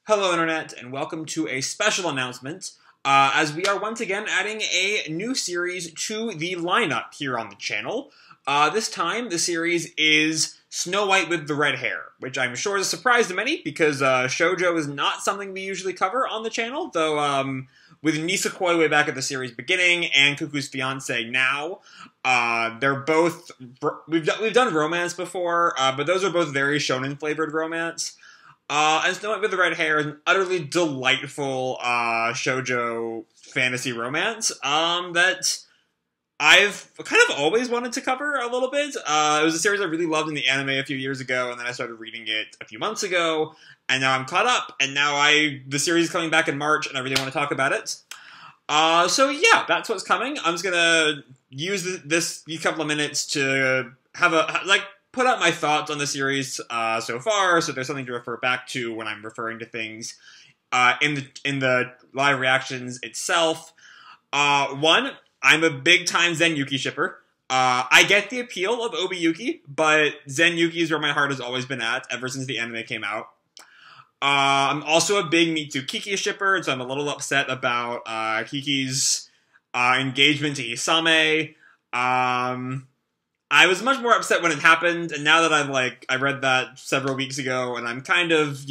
Hello, Internet, and welcome to a special announcement, as we are once again adding a new series to the lineup here on the channel. This time, the series is Snow White with the Red Hair, which I'm sure is a surprise to many, because shoujo is not something we usually cover on the channel, though with Nisekoi way back at the series beginning and Cuckoo's Fiance now, they're both... We've done romance before, but those are both very shonen-flavored romance. And Snow White with the Red Hair is an utterly delightful shoujo fantasy romance that I've kind of always wanted to cover a little bit. It was a series I really loved in the anime a few years ago, and then I started reading it a few months ago, and now I'm caught up, and now the series is coming back in March, and I really want to talk about it. So yeah, that's what's coming. I'm just gonna use these couple of minutes to put out my thoughts on the series so far, so there's something to refer back to when I'm referring to things in the live reactions itself. One, I'm a big-time Zen Yuki shipper. I get the appeal of Obi Yuki, but Zen Yuki is where my heart has always been at, ever since the anime came out. I'm also a big Mitsu Kiki shipper, so I'm a little upset about Kiki's engagement to Isame. I was much more upset when it happened, and now that I read that several weeks ago, and I'm kind of,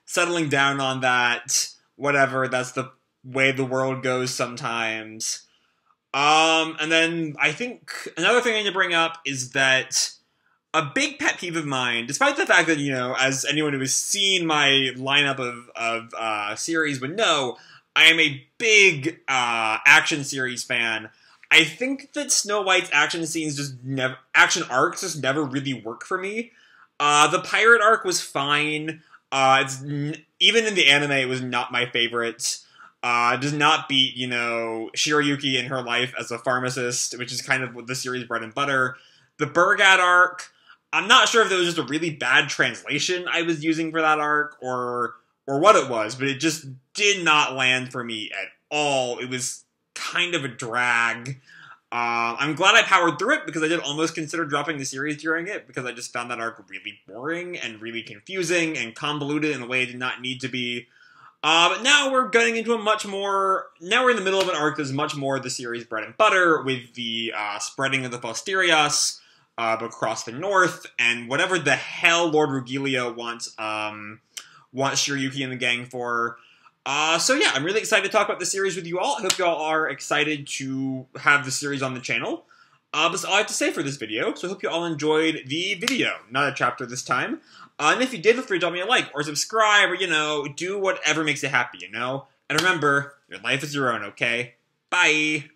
settling down on that, whatever, that's the way the world goes sometimes. And then I think another thing I need to bring up is that a big pet peeve of mine, despite the fact that, as anyone who has seen my lineup of series would know, I am a big action series fan. I think that Snow White's action arcs just never really work for me. The pirate arc was fine. Even in the anime, it was not my favorite. It does not beat, Shiroyuki in her life as a pharmacist, which is kind of the series' bread and butter. The Burgat arc, I'm not sure if it was just a really bad translation I was using for that arc, or what it was, but it just did not land for me at all. It was kind of a drag. I'm glad I powered through it, because I did almost consider dropping the series during it, because I just found that arc really boring and really confusing and convoluted in a way it did not need to be. But now we're getting into now we're in the middle of an arc that's much more the series' bread and butter, with the spreading of the Posterias across the north, and whatever the hell Lord Rugilio wants Shiroyuki and the gang for. So yeah, I'm really excited to talk about the series with you all. I hope you all are excited to have the series on the channel. That's all I have to say for this video, so I hope you all enjoyed the video, not a chapter this time. And if you did, feel free to drop me a like, or subscribe, or, do whatever makes you happy, And remember, your life is your own, okay? Bye!